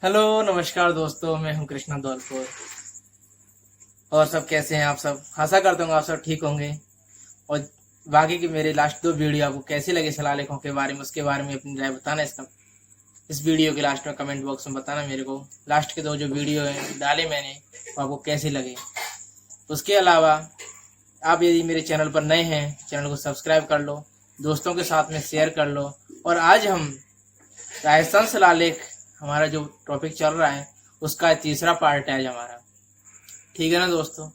Hello नमस्कार दोस्तों, मैं हूं कृष्णा दौलपुर। और सब कैसे हैं आप सब? आशा करता हूँ आप सब ठीक होंगे। और बाकी की मेरे लास्ट 2 वीडियो आपको कैसी लगे सलाह लेखों के बारे में, उसके बारे में अपनी राय बताना। इस वीडियो के लास्ट में कमेंट बॉक्स में बताना मेरे को। लास्ट के 2 जो वीडियो हैं डाले मैंने, वो आपको कैसे लगे। उसके अलावा आप यदि मेरे चैनल पर नए हैं, चैनल को सब्सक्राइब कर लो, दोस्तों के साथ में शेयर कर लो। और आज हम राजस्थान शिलालेख, हमारा जो टॉपिक चल रहा है उसका तीसरा पार्ट है आज हमारा। ठीक है ना दोस्तों?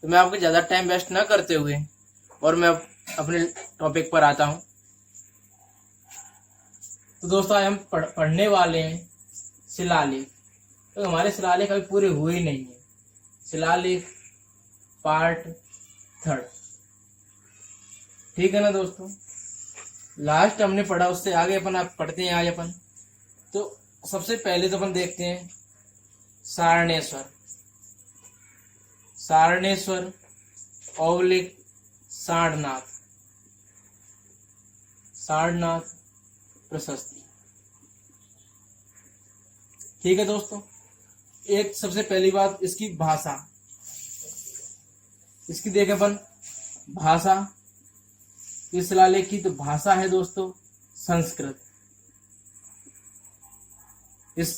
तो मैं आपको ज़्यादा टाइम वेस्ट ना करते हुए और मैं अपने टॉपिक पर आता हूँ। तो दोस्तों आज हम पढ़ने वाले हैं शिलालेख। तो हमारे शिलालेख अभी पूरे हुए ही नहीं है। शिलालेख पार्ट 3। ठीक है ना दोस्तों? लास्ट हमने पढ़ा, उससे आगे अपन आप पढ़ते हैं आज अपन। तो सबसे पहले तो अपन देखते हैं सारणेश्वर। सारणेश्वर औलिक सारनाथ, सारनाथ प्रशस्ति। ठीक है दोस्तों, एक सबसे पहली बात इसकी भाषा। इसकी देखें अपन भाषा, इस शिलालेख की तो भाषा है दोस्तों संस्कृत। इस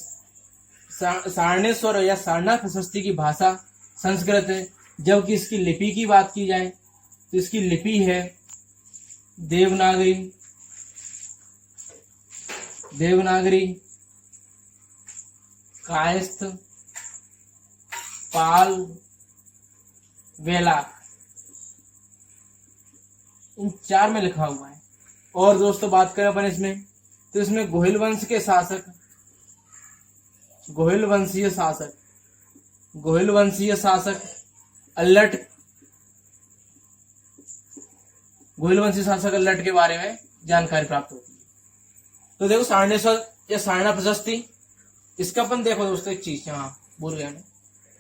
सारणेश्वर या सारनाथ प्रशस्ति की भाषा संस्कृत है। जबकि इसकी लिपि की बात की जाए तो इसकी लिपि है देवनागरी। देवनागरी, कायस्थ, पाल, वेलाक, इन 4 में लिखा हुआ है। और दोस्तों बात करें अपन इसमें, तो इसमें गोहिल वंश के शासक, गोहिल वंशीय शासक अल्लट, गोहिल वंशीय शासक अल्लट के बारे में जानकारी प्राप्त होती है। तो देखो सारणेश्वर या सारनाथ प्रशस्ति, इसका अपन देखो दोस्तों एक चीज, हाँ भूल गया,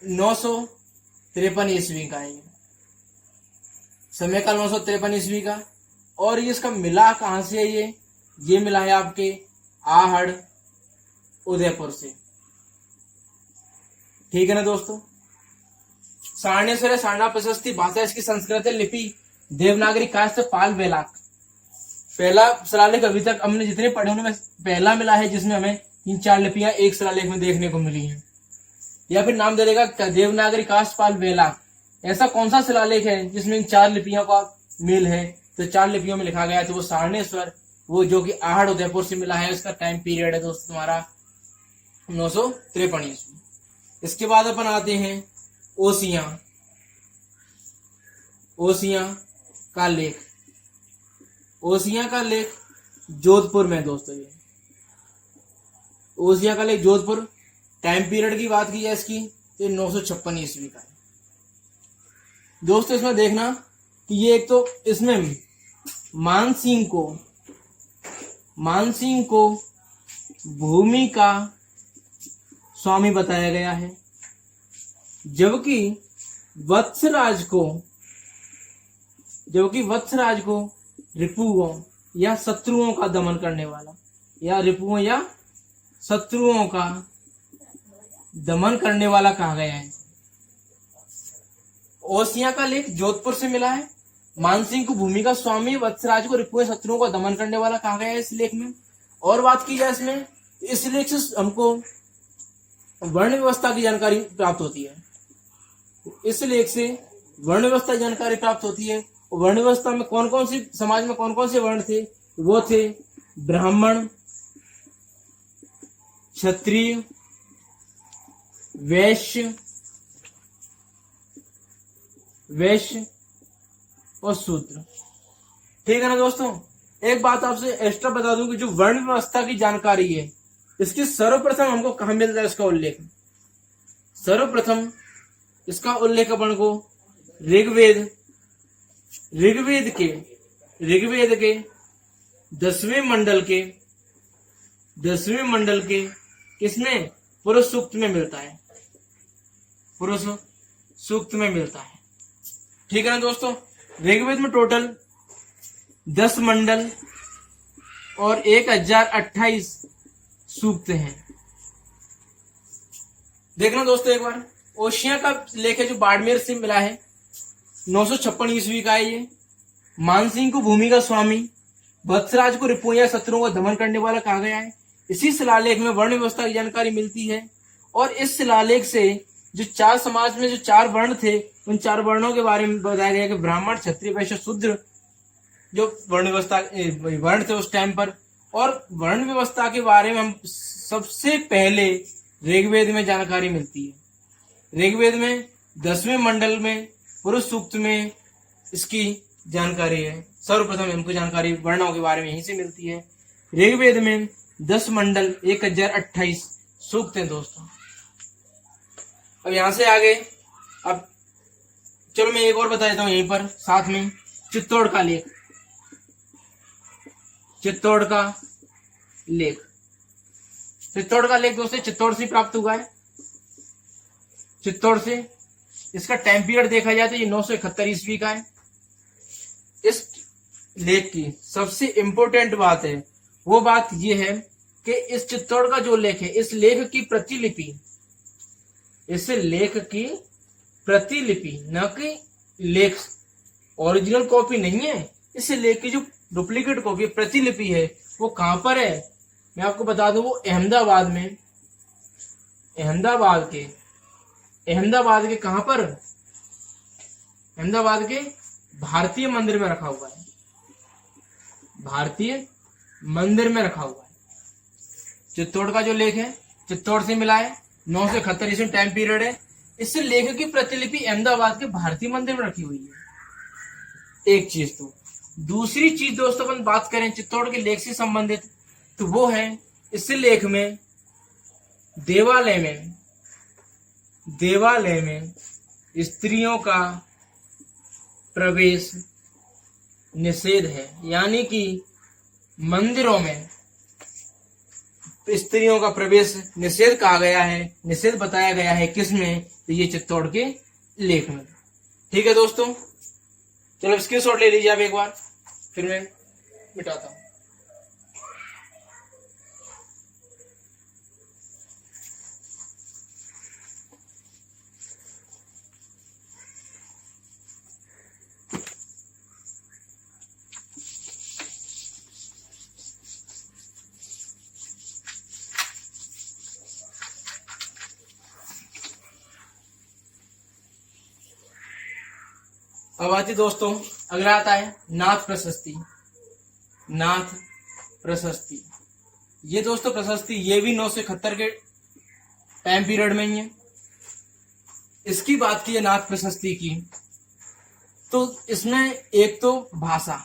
953 ईस्वी का है। समय काल 953 ईस्वी का। और ये इसका मिला कहां से है? ये मिला है आपके आहड़ उदयपुर से। ठीक है ना दोस्तों? सारणेश्वर सारनाथ प्रशस्ति, भाषा इसकी संस्कृत है, लिपि देवनागरी, कायस्थ, पाल, वेलाक। पहला शिलालेख अभी तक हमने जितने पढ़े उनमें पहला मिला है, जिसमें हमें इन 4 लिपियां एक शिलालेख में देखने को मिली हैं। या फिर नाम दे देगा देवनागरी, कायस्थ, पाल, वेलाक। ऐसा कौन सा शिलालेख है जिसमें इन 4 लिपियों का मेल है? तो 4 लिपियों में लिखा गया है, तो वो सारणेश्वर, वो जो कि आहड़ उदयपुर से मिला है। उसका टाइम पीरियड है दोस्तों तुम्हारा 953 ईस्वी। इसके बाद अपन आते हैं ओसियां। ओसियां का लेख, ओसियां का लेख जोधपुर में दोस्तों। ये ओसियां का लेख जोधपुर। टाइम पीरियड की बात की जाए इसकी, तो 956 ईस्वी का है दोस्तों। इसमें देखना कि ये एक तो इसमें मानसिंह को भूमि का स्वामी बताया गया है, जबकि वत्सराज को रिपुओं या शत्रुओं का दमन करने वाला, या रिपुओं या शत्रुओं का दमन करने वाला कहा गया है। ओसियां का लेख जोधपुर से मिला है। मानसिंह को भूमि का स्वामी, वत्सराज को रिपुओं शत्रुओं का दमन करने वाला कहा गया है इस लेख में। और बात की जाए इसमें, इस लेख से हमको वर्ण व्यवस्था की जानकारी प्राप्त होती है। इस लेख से वर्ण व्यवस्था की जानकारी प्राप्त होती है। वर्ण व्यवस्था में कौन कौन सी, समाज में कौन कौन से वर्ण थे? वो थे ब्राह्मण, क्षत्रिय, वैश्य और शूद्र। ठीक है ना दोस्तों? एक बात आपसे एक्स्ट्रा बता दूं कि जो वर्ण व्यवस्था की जानकारी है, इसकी सर्वप्रथम हमको कहां मिलता है? इसका उल्लेख सर्वप्रथम इसका उल्लेख अपन को ऋग्वेद के 10वें मंडल के किसमें? पुरुष सूक्त में मिलता है। पुरुष सूक्त में मिलता है। ठीक है ना दोस्तों? ऋग्वेद में टोटल 10 मंडल और 1028 सूक्त हैं। देखना दोस्तों एक बार, ओशिया का लेख है जो बाड़मेर से मिला है, 956 ईस्वी का है ये। मानसिंह को भूमि का स्वामी, वत्सराज को रिपुया शत्रुओं का दमन करने वाला कहा गया है। इसी शिलालेख में वर्ण व्यवस्था की जानकारी मिलती है। और इस शिलालेख से जो 4 समाज में जो 4 वर्ण थे, उन 4 वर्णों के बारे में बताया गया कि ब्राह्मण, क्षत्रिय, वैश्य, शूद्र जो वर्ण व्यवस्था वर्ण थे उस टाइम पर। और वर्ण व्यवस्था के बारे में हम सबसे पहले ऋग्वेद में जानकारी मिलती है। ऋग्वेद में 10वें मंडल में पुरुष सूक्त में इसकी जानकारी है। सर्वप्रथम हमको जानकारी वर्णों के बारे में यहीं से मिलती है। ऋग्वेद में 10 मंडल 1028 सूक्त हैं दोस्तों। अब यहां से आगे, अब चलो मैं एक और बता देता हूं यहीं पर साथ में, चित्तौड़ का लेख। चित्तौड़ का लेख, चित्तौड़ का लेख दोस्तों चित्तौड़ से प्राप्त हुआ है। चित्तौड़ से इसका टाइम पीरियड देखा जाए तो ये 971 ईस्वी का है। इस लेख की सबसे इंपॉर्टेंट बात है, वो बात ये है कि इस चित्तौड़ का जो लेख है, इस लेख की प्रतिलिपि, इस लेख की प्रतिलिपि, न कि लेख ओरिजिनल कॉपी नहीं है, इस लेख की जो डुप्लीकेट कॉपी प्रतिलिपि है वो कहां पर है मैं आपको बता दूं। वो अहमदाबाद में, अहमदाबाद के कहां पर, अहमदाबाद के भारतीय मंदिर में रखा हुआ है। भारतीय मंदिर में रखा हुआ है। चित्तौड़ का जो लेख है चित्तौड़ से मिला है, 971 ईस्वी टाइम पीरियड है। इस लेख की प्रतिलिपि अहमदाबाद के भारतीय मंदिर में रखी हुई है। एक चीज तो, दूसरी चीज दोस्तों अपन बात करें चित्तौड़ के लेख से संबंधित, तो वो है इस लेख में देवालय में स्त्रियों का प्रवेश निषेध है। यानी कि मंदिरों में स्त्रियों का प्रवेश निषेध कहा गया है, निषेध बताया गया है। किसमें? तो ये चित्तौड़ के लेख में। ठीक है दोस्तों, चलो स्क्रीनशॉट ले लीजिए आप एक बार, फिर मैं मिटाता हूं। अब आती दोस्तों, अगला आता है नाथ प्रशस्ति। नाथ प्रशस्ति, ये दोस्तों प्रशस्ति ये भी 971 के टाइम पीरियड में ही है। इसकी बात की है नाथ प्रशस्ति की, तो इसमें एक तो भाषा,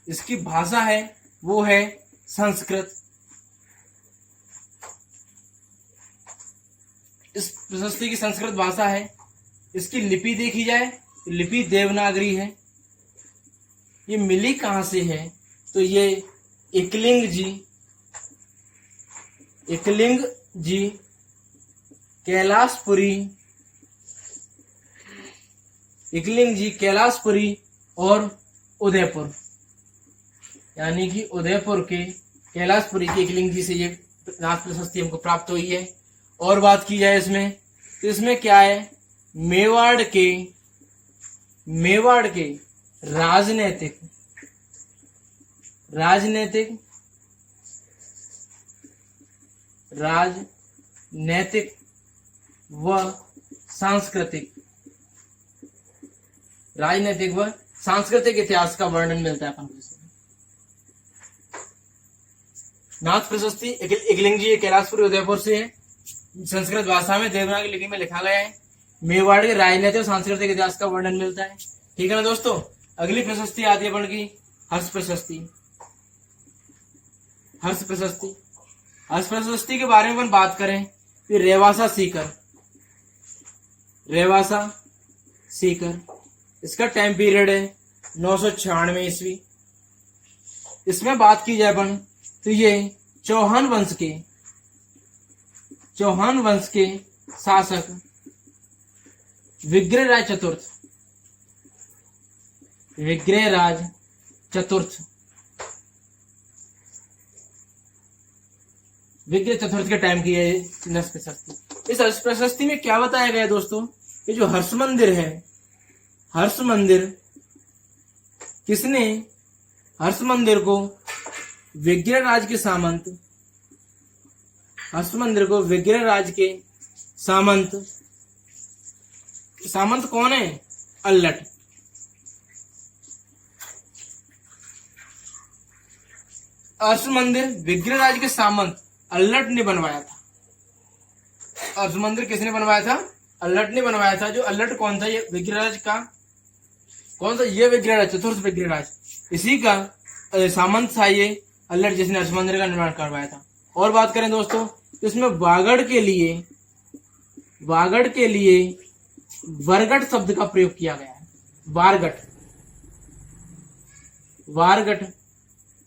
इसकी भाषा है वो है संस्कृत। इस प्रशस्ति की संस्कृत भाषा है। इसकी लिपि देखी जाए तो लिपि देवनागरी है। ये मिली कहां से है? तो ये एकलिंग जी कैलाशपुरी और उदयपुर, यानी कि उदयपुर के कैलाशपुरी के एकलिंग जी से ये नाथ प्रशस्ति हमको प्राप्त हुई है। और बात की जाए इसमें, तो इसमें क्या है, मेवाड़ के राजनैतिक व सांस्कृतिक इतिहास का वर्णन मिलता है अपन को। नाथ प्रशस्ति एकलिंग जी कैलाशपुरी उदयपुर से है। संस्कृत भाषा में देवनागरी लिपि में लिखा गया है। मेवाड़ के राजनीतिक और सांस्कृतिक इतिहास का वर्णन मिलता है। ठीक है ना दोस्तों। अगली प्रशस्ति आती है अपन की हर्ष प्रशस्ति के बारे में अपन बात करें तो रेवासा सीकर, इसका टाइम पीरियड है 996 ईस्वी। इसमें बात की जाए अपन तो ये चौहान वंश के शासक विग्रहराज चतुर्थ विग्रह चतुर्थ के टाइम की है नर्स प्रशस्ति। इस हर्ष प्रशस्ति में क्या बताया गया है दोस्तों, ये जो हर्ष मंदिर है, हर्ष मंदिर किसने, हर्ष मंदिर को विग्रह राज के सामंत, हर्ष मंदिर को विग्रह राज के सामंत, सामंत कौन है, अल्लट, हर्ष मंदिर विग्रह राज के सामंत अल्लट ने बनवाया था। हर्ष मंदिर किसने बनवाया था, अल्लट ने बनवाया था। जो अल्लट कौन था, ये विग्रह राज का कौन सा, ये विग्रह राज, चतुर्थ विग्रह राज, इसी का सामंत था ये अल्लट, जिसने हर्ष मंदिर का निर्माण करवाया था। और बात करें दोस्तों, इसमें वागड़ के लिए वरगट शब्द का प्रयोग किया गया है। वारगट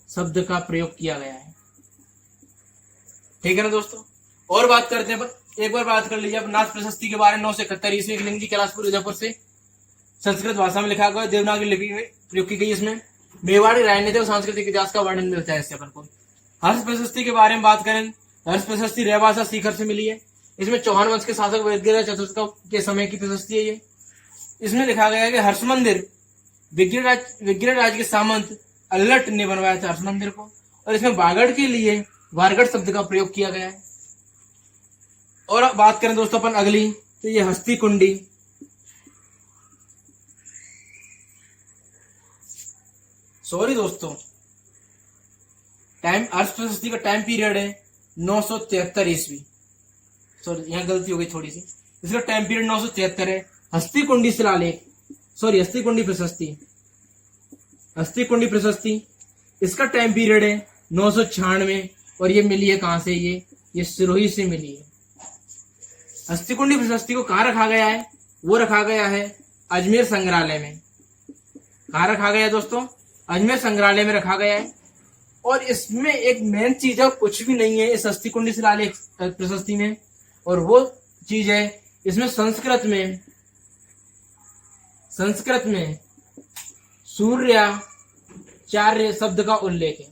शब्द का प्रयोग किया गया है। ठीक है ना दोस्तों। और बात करते हैं, एक बार बात कर लीजिए अब नाथ प्रशस्ति के बारे में। 971 ईस्वी की लिंग कैलाशपुर उदयपुर से संस्कृत भाषा में लिखा गया, देवनागरी लिपि में प्रयोग की गई। इसमें मेवाड़ी राजनीति और सांस्कृतिक इतिहास का वर्णन मिलता है इससे अपन को। हर्ष प्रशस्ति के बारे में बात करें, हर्ष प्रशस्ति रेवासा शिखर से मिली है। इसमें चौहान वंश के शासक विग्रह चतुर्थ के समय की प्रशस्ति है ये। इसमें लिखा गया है कि हर्ष मंदिर विग्रह राज के सामंत अल्लट ने बनवाया था हर्ष मंदिर को, और इसमें वागड़ के लिए वारगढ़ शब्द का प्रयोग किया गया है। और बात करें दोस्तों अपन अगली, तो ये हस्ती कुंडी, सॉरी दोस्तों, टाइम हर्ष प्रशस्ति का टाइम पीरियड है 973 ईस्वी, सॉरी यहाँ गलती हो गई थोड़ी सी, इसका टाइम पीरियड 973 है। हस्ती कुंडी शिलालेख, सॉरी हस्ती कुंडी प्रशस्ति, इसका टाइम पीरियड है 996, और ये मिली है कहां से, ये सिरोही से मिली है। हस्ती कुंडी प्रशस्ति को कहाँ रखा गया है, वो रखा गया है अजमेर संग्रहालय में। कहाँ रखा गया है दोस्तों, अजमेर संग्रहालय में रखा गया है। और इसमें एक मेन चीज है, कुछ भी नहीं है इस हस्ती कुंडी शिलालेख प्रशस्ति में, और वो चीज है इसमें संस्कृत में सूर्याचार्य शब्द का उल्लेख है,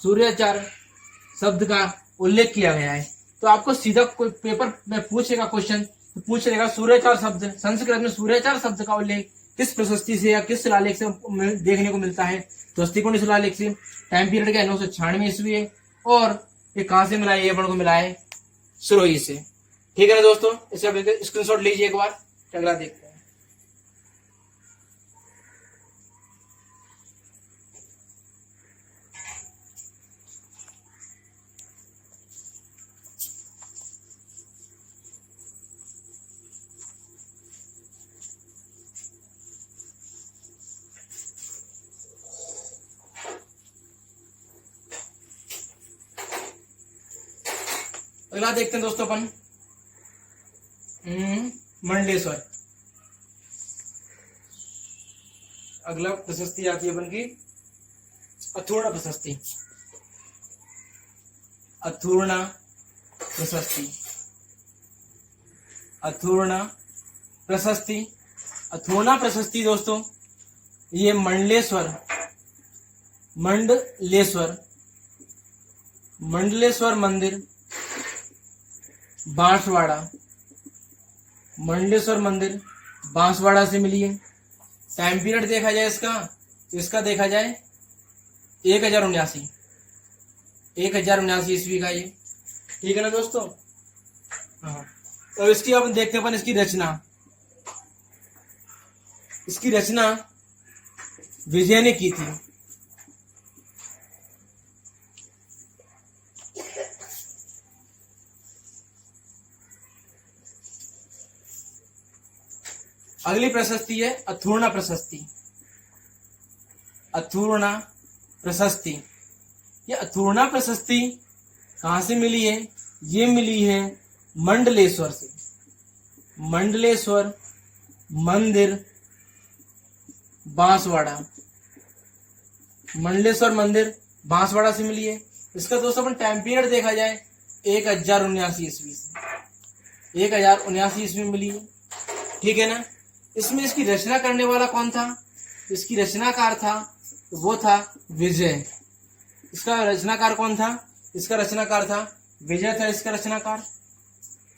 सूर्याचार्य शब्द का उल्लेख किया गया है। तो आपको सीधा कोई पेपर में पूछेगा क्वेश्चन, तो पूछ लेगा सूर्याचार शब्द, संस्कृत में सूर्याचार शब्द का उल्लेख किस प्रशस्ति से या किस शिलालेख से देखने को मिलता है, तो हस्ती कुंडी शिलालेख से। टाइम पीरियड क्या है 996 ईस्वी है, और ये कहां से मिला है, ये अपन को मिला है सिरोही से। ठीक है ना दोस्तों, इसे आप स्क्रीनशॉट लीजिए एक बार। अगला देखते हैं, अगला देखते हैं दोस्तों अपन मंडलेश्वर। अगला प्रशस्ति आती है अपन की अथूर्णा प्रशस्ति। अथूर्णा प्रशस्ति दोस्तों, ये मंडलेश्वर मंदिर बांसवाड़ा से मिली है। टाइम पीरियड देखा जाए इसका देखा जाए 1079 ईस्वी का ये। ठीक है ना दोस्तों। हाँ, तो इसकी अब देखते हैं अपन इसकी रचना विजय ने की थी। अगली प्रशस्ति है अथूर्णा प्रशस्ति। ये अथूर्णा प्रशस्ति कहां से मिली है, ये मिली है मंडलेश्वर से। मंडलेश्वर मंदिर बांसवाड़ा से मिली है। इसका दोस्तों अपन टाइम पीरियड देखा जाए 1079 ईस्वी से 1079 ईस्वी में मिली है। ठीक है ना। इसमें इसकी रचना करने वाला कौन था, इसकी रचनाकार था वो था विजय। इसका रचनाकार कौन था, इसका रचनाकार था विजय था इसका रचनाकार।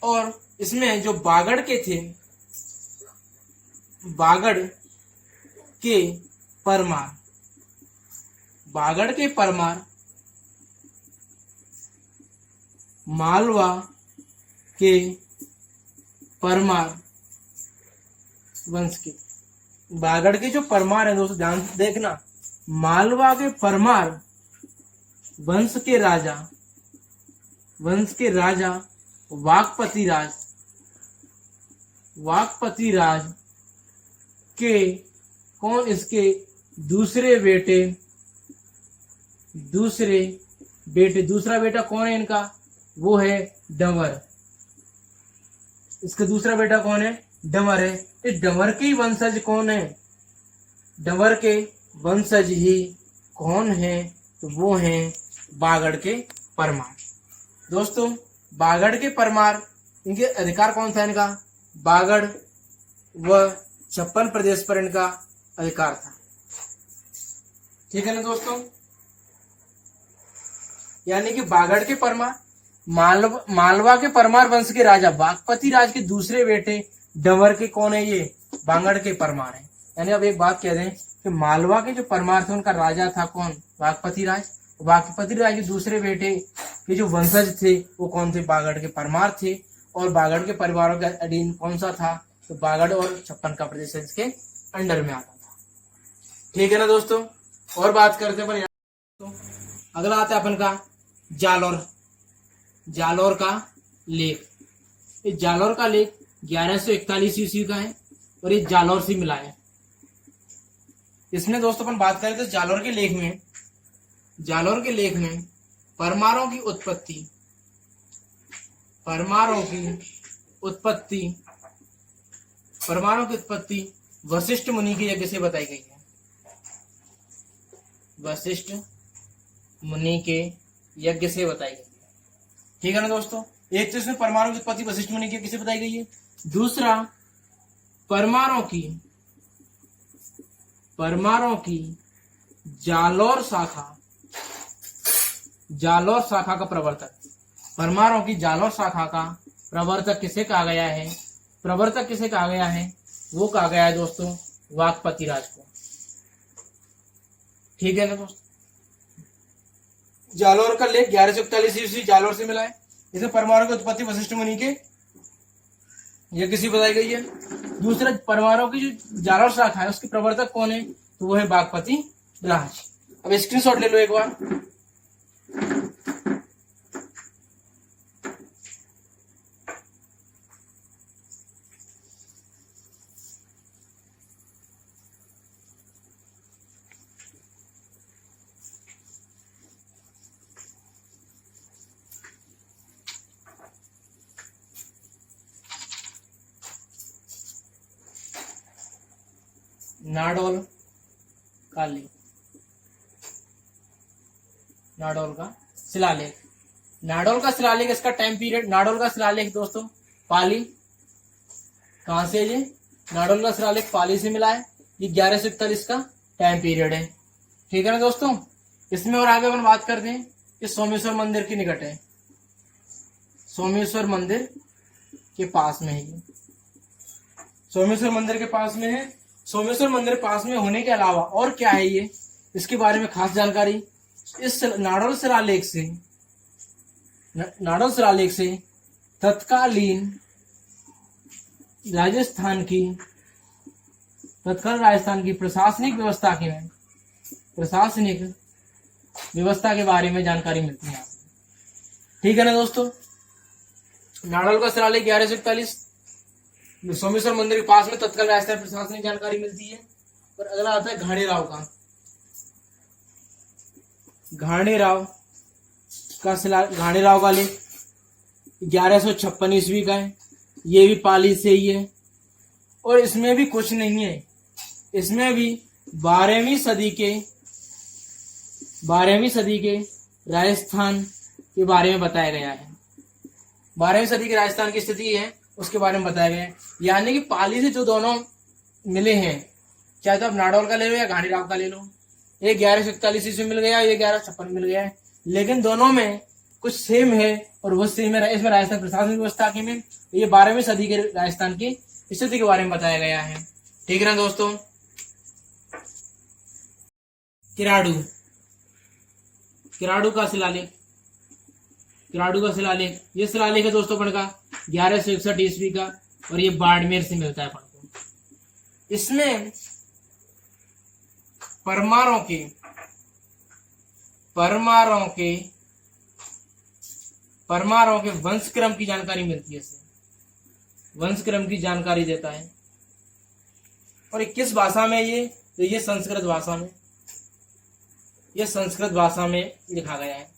और इसमें जो बागड़ के थे, बागड़ के परमार, बागड़ के परमार मालवा के परमार वंश के। बागड़ के जो परमार है दोस्तों ध्यान से देखना, मालवा के परमार वंश के राजा, वंश के राजा वाकपति राज, वाकपति राज के कौन, इसके दूसरे बेटे, दूसरे बेटे, दूसरा बेटा कौन है इनका, वो है डंवर। इसका दूसरा बेटा कौन है, डंवर है। इस डंवर के ही वंशज कौन है, डंवर के वंशज ही कौन है, तो वो हैं बागड़ के परमार। दोस्तों बागड़ के परमार, इनके अधिकार कौन था, इनका बागड़ व 56 प्रदेश पर इनका अधिकार था। ठीक है ना दोस्तों, यानी कि बागड़ के परमार मालवा के परमार वंश के राजा वाकपति राज के दूसरे बेटे डंवर के कौन है, ये बागड़ के परमार है। यानी अब एक बात कह दें कि मालवा के जो परमार थे उनका राजा था कौन, वाकपति राज। वाकपति राज के दूसरे बेटे के जो वंशज थे वो कौन थे, बागड़ के परमार थे। और बागड़ के परिवारों का अधीन कौन सा था, तो बागड़ और 56 का प्रदेश इसके अंडर में आता था। ठीक है ना दोस्तों, और बात करते हैं तो अगला आता है अपन का जालौर, जालौर का लेख। ये जालौर का लेख 1141 ईस्वी का है और ये जालौर से मिला है। इसमें दोस्तों अपन बात करें तो जालौर के लेख में, जालौर के लेख में परमारों की उत्पत्ति, परमारों की उत्पत्ति, परमाणु की उत्पत्ति वशिष्ठ मुनि के यज्ञ से बताई गई है। वशिष्ठ मुनि के यज्ञ से बताई गई है। ठीक है ना दोस्तों, एक तो इसमें परमाणु की उत्पत्ति वशिष्ठ मुनि के यज्ञ से बताई गई है। दूसरा परमाणु की जालौर शाखा, जालौर शाखा का प्रवर्तक, परमाणु की जालौर शाखा का प्रवर्तक किसे कहा गया है, प्रवर्तक किसे कहा गया है, वो कहा गया है दोस्तों वाकपति राज को। ठीक है ना दोस्तों, जालौर का लेख 1141 ईस्वी जालौर से मिला है। इसमें परमाणु की उत्पत्ति वशिष्ठ मुनि के यज्ञ से बताई गई है। दूसरा परमाणु की जो जालौर शाखा है उसके प्रवर्तक कौन है, तो वो है वाकपति राज। अब स्क्रीनशॉट ले लो एक बार। नाडौल का लेख, नाडौल का शिलालेख, नाडौल का शिलालेख, इसका टाइम पीरियड, नाडौल का शिलालेख दोस्तों पाली, कहां से ये नाडौल का शिलालेख पाली से मिला है। ये 1141 का टाइम पीरियड है। ठीक है ना दोस्तों, इसमें और आगे अपन बात करते हैं कि सोमेश्वर मंदिर के निकट है, सोमेश्वर मंदिर के पास में है ये, सोमेश्वर मंदिर के पास में है। सोमेश्वर मंदिर पास में होने के अलावा और क्या है ये, इसके बारे में खास जानकारी इस नाडौल शिलालेख से, नाडौल शिलालेख से तत्कालीन राजस्थान की प्रशासनिक व्यवस्था के बारे में जानकारी मिलती है। ठीक है ना दोस्तों, नाडौल का शिलालेख 1141 सोमेश्वर मंदिर के पास में तत्काल राजस्थान प्रशासनिक जानकारी मिलती है। और अगला आता है घाणेराव का, घाणेराव का लेख 1156 ईस्वी का है। ये भी पाली से ही है और इसमें भी कुछ नहीं है, इसमें भी 12वीं सदी के राजस्थान के बारे में बताया गया है। 12वीं सदी के राजस्थान की स्थिति है उसके बारे में बताया गया है। यानी कि पाली से जो दोनों मिले हैं, चाहे तो आप नाडौल का ले लो या घाणेराव का ले लो, ये 1141 ईस्वी मिल गया, ये 1156 मिल गया है, लेकिन दोनों में कुछ सेम है और वो इसमें राजस्थान प्रशासनिक व्यवस्था के में ये 12वीं सदी के राजस्थान की स्थिति के बारे में बताया गया है। ठीक है ना दोस्तों। किराडू, किराडू का शिलालेख, किराडू का शिलालेख, ये शिलालेख है दोस्तों अपन का 1161 ईस्वी का, और ये बाड़मेर से मिलता है अपन को। इसमें परमारों के वंशक्रम की जानकारी मिलती है। इससे वंशक्रम की जानकारी देता है। और ये किस भाषा में ये, तो ये संस्कृत भाषा में, ये संस्कृत भाषा में लिखा गया है।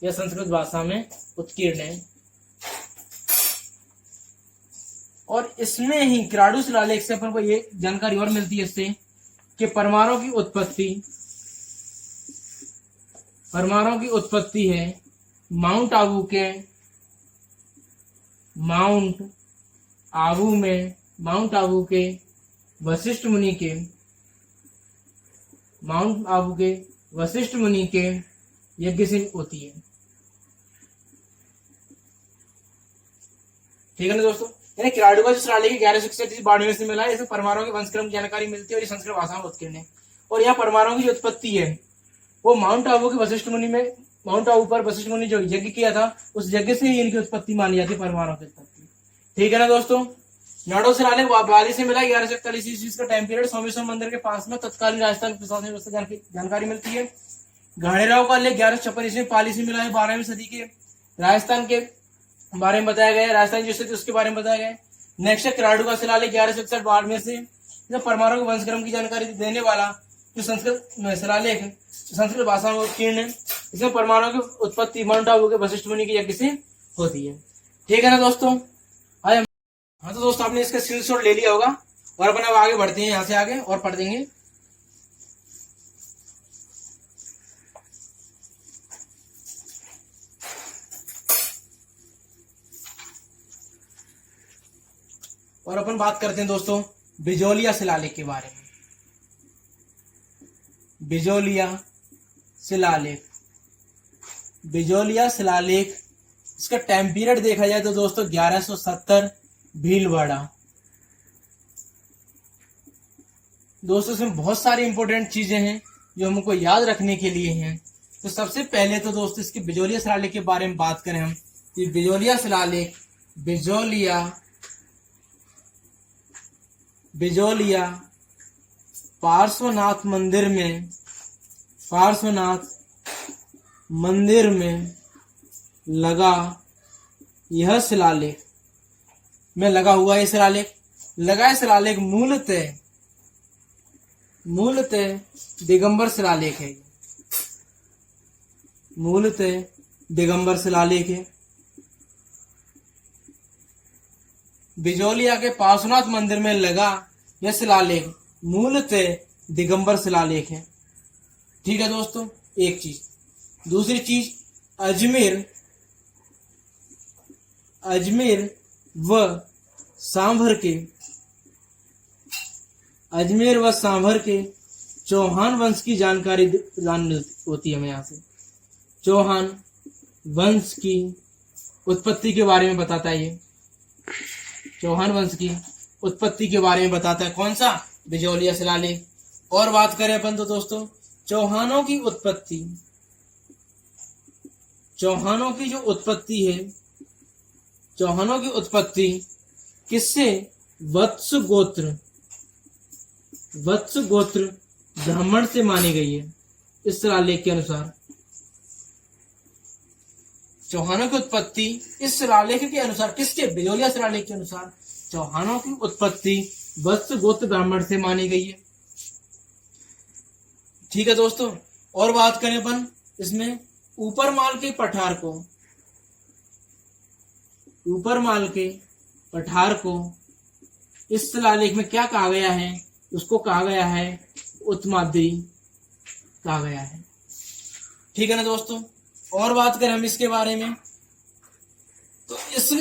यह संस्कृत भाषा में उत्कीर्ण है। और इसमें ही किराडू शिलालेख से अपन को ये जानकारी और मिलती है इससे कि परमाणु की उत्पत्ति है माउंट आबू के वशिष्ठ मुनि के यज्ञ से होती है। ठीक है ना दोस्तों। यानी किराडू का जो शिलालेख 1161 बाड़मेर से मिला है, इसमें परमाणु के वंशक्रम की जानकारी मिलती है और ये संस्कृत भाषा में उत्कीर्ण है। और यहाँ परमाणु की जो उत्पत्ति है वो माउंट आबू के वशिष्ठ मुनि में, माउंट आबू पर वशिष्ठ मुनि जो यज्ञ किया था उस यज्ञ से ही इनकी उत्पत्ति मानी जाती है, परमाणु की उत्पत्ति। ठीक है ना दोस्तों। नाडो शिलालेख बाली से मिला 1141 ईस्वी का टाइम पीरियड, सोमेश्वर मंदिर के पास में तत्कालीन राजस्थान प्रशासनिक व्यवस्था जानकारी मिलती है। घाणेराव का लेख 1156 ईस्वी पाली से मिला है, 12वीं सदी के राजस्थान के बारे में बताया गया है, राजस्थान की स्थिति उसके बारे में बताया गया है। नेक्स्ट है किराडू का शिलालेख 1161 बाड़मेर से, परमाणु के वंशक्रम की जानकारी देने वाला जो संस्कृत शिलालेख संस्कृत भाषा में उत्कीर्ण है। इसमें परमाणु की उत्पत्ति माउंट आबू के वशिष्ठ मुनि के यज्ञ से होती है। ठीक है ना दोस्तों। हाँ तो दोस्तों आपने इसका स्क्रीनशॉट ले लिया होगा और अपन अब आगे बढ़ते हैं, यहाँ से आगे और पढ़ देंगे। और अपन बात करते हैं दोस्तों बिजोलिया शिलालेख के बारे में। बिजोलिया शिलालेख इसका टाइम पीरियड देखा जाए तो दोस्तों 1170 भीलवाड़ा। दोस्तों इसमें बहुत सारी इंपॉर्टेंट चीजें हैं जो हमको याद रखने के लिए हैं। तो सबसे पहले तो दोस्तों इसके बिजोलिया शिलालेख के बारे में बात करें हम, ये बिजोलिया शिलालेख बिजोलिया पार्श्वनाथ मंदिर में लगा यह शिलालेख में लगा हुआ ये शिलालेख मूलतः दिगंबर शिलालेख है। बिजोलिया के पार्श्वनाथ मंदिर में लगा यह शिलालेख मूलतः दिगंबर शिलालेख है। ठीक है दोस्तों, एक चीज। दूसरी चीज, अजमेर व सांभर के चौहान वंश की जानकारी होती है हमें। यहाँ से चौहान वंश की उत्पत्ति के बारे में बताता है। ये चौहान वंश की उत्पत्ति के बारे में बताता है कौन सा, बिजोलिया शिलालेख। और बात करें अपन तो दोस्तों चौहानों की उत्पत्ति किससे, वत्स गोत्र ब्राह्मण से मानी गई है। इस शिलालेख के अनुसार चौहानों की उत्पत्ति इस शिलालेख के अनुसार किसके, बिजोलिया शिलालेख के अनुसार चौहानों की उत्पत्ति वत्स गोत्र ब्राह्मण से मानी गई है। ठीक है दोस्तों। और बात करें अपन इसमें ऊपरमाल के पठार को इस शिलालेख में क्या कहा गया है, उसको कहा गया है उत्तमाद्री कहा गया है। ठीक है ना दोस्तों। और बात करें हम इसके बारे में तो इस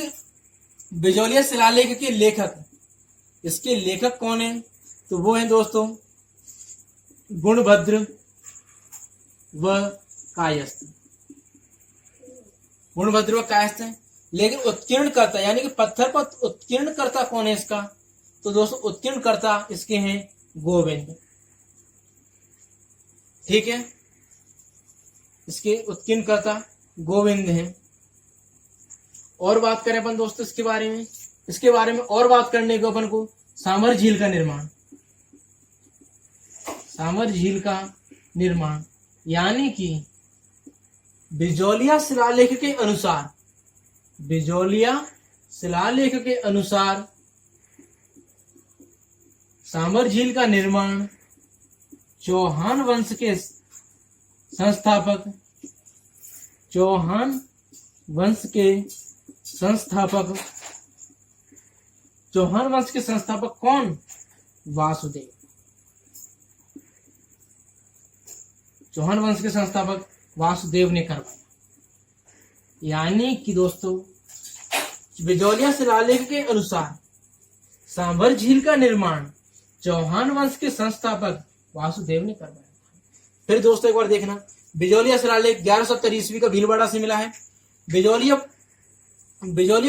बिजोलिया शिलालेख के इसके लेखक कौन है, तो वो है दोस्तों गुणभद्र व कायस्थ। गुणभद्र व कायस्थ है। लेकिन उत्कीर्ण करता यानी कि पत्थर पर उत्कीर्ण करता कौन है इसका? तो दोस्तों उत्कीर्ण करता इसके हैं गोविंद। ठीक है, इसके उत्कीर्ण करता गोविंद है। और बात करें अपन दोस्तों इसके बारे में और बात करने को अपन को सामर झील का निर्माण, सामर झील का निर्माण यानी कि बिजौलिया शिलालेख के अनुसार, बिजौलिया शिलालेख के अनुसार सामर झील का निर्माण चौहान वंश के संस्थापक, चौहान वंश के संस्थापक, चौहान वंश के संस्थापक कौन? वासुदेव। चौहान वंश के संस्थापक वासुदेव ने करवाया। यानी कि दोस्तों बिजौलिया शिलालेख के अनुसार सांभर झील का निर्माण चौहान वंश के संस्थापक वासुदेव ने करवाया। फिर दोस्तों एक बार देखना, बिजौलिया शिलालेख 1170 ईस्वी का भीलवाड़ा से मिला है। बिजौलिया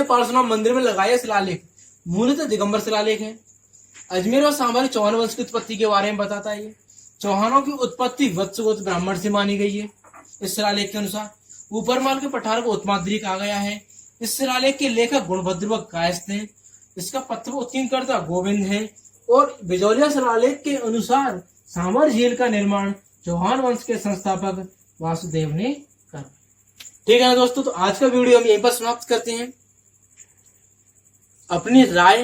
पार्श्वनाथ मंदिर में लगाया शिलालेख मूलतः दिगंबर शिलालेख है। अजमेर और सांभर चौहान वंश की उत्पत्ति के बारे में बताता है। ये चौहानों की उत्पत्ति वत्सगोत्र ब्राह्मण से मानी गई है इस शिलालेख के अनुसार। ऊपरमाल के पठार को उत्माद्री कहा गया है। इस शिलालेख के लेखक गुणभद्र व कायस्थ हैं। इसका पत्र उत्कीर्णकर्ता गोविंद है। और बिजौलिया शिलालेख के अनुसार सांभर झील का निर्माण चौहान वंश के संस्थापक वासुदेव ने कर। ठीक है ना दोस्तों, तो आज का वीडियो हम यहीं पर समाप्त करते हैं। अपनी राय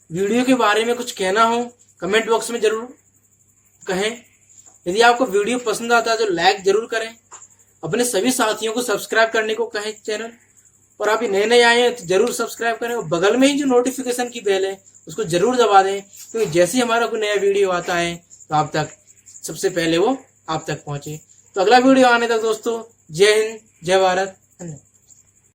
वीडियो के बारे में कुछ कहना हो कमेंट बॉक्स में जरूर कहें। यदि आपको वीडियो पसंद आता है तो लाइक जरूर करें। अपने सभी साथियों को सब्सक्राइब करने को कहें चैनल, और आप नए नए आए हैं तो जरूर सब्सक्राइब करें। और बगल में ही जो नोटिफिकेशन की बेल है उसको जरूर दबा दें, क्योंकि जैसे ही हमारा कोई नया वीडियो आता है तो आप तक सबसे पहले वो आप तक पहुंचे। तो अगला वीडियो आने तक दोस्तों जय हिंद, जय भारत, धन्यवाद।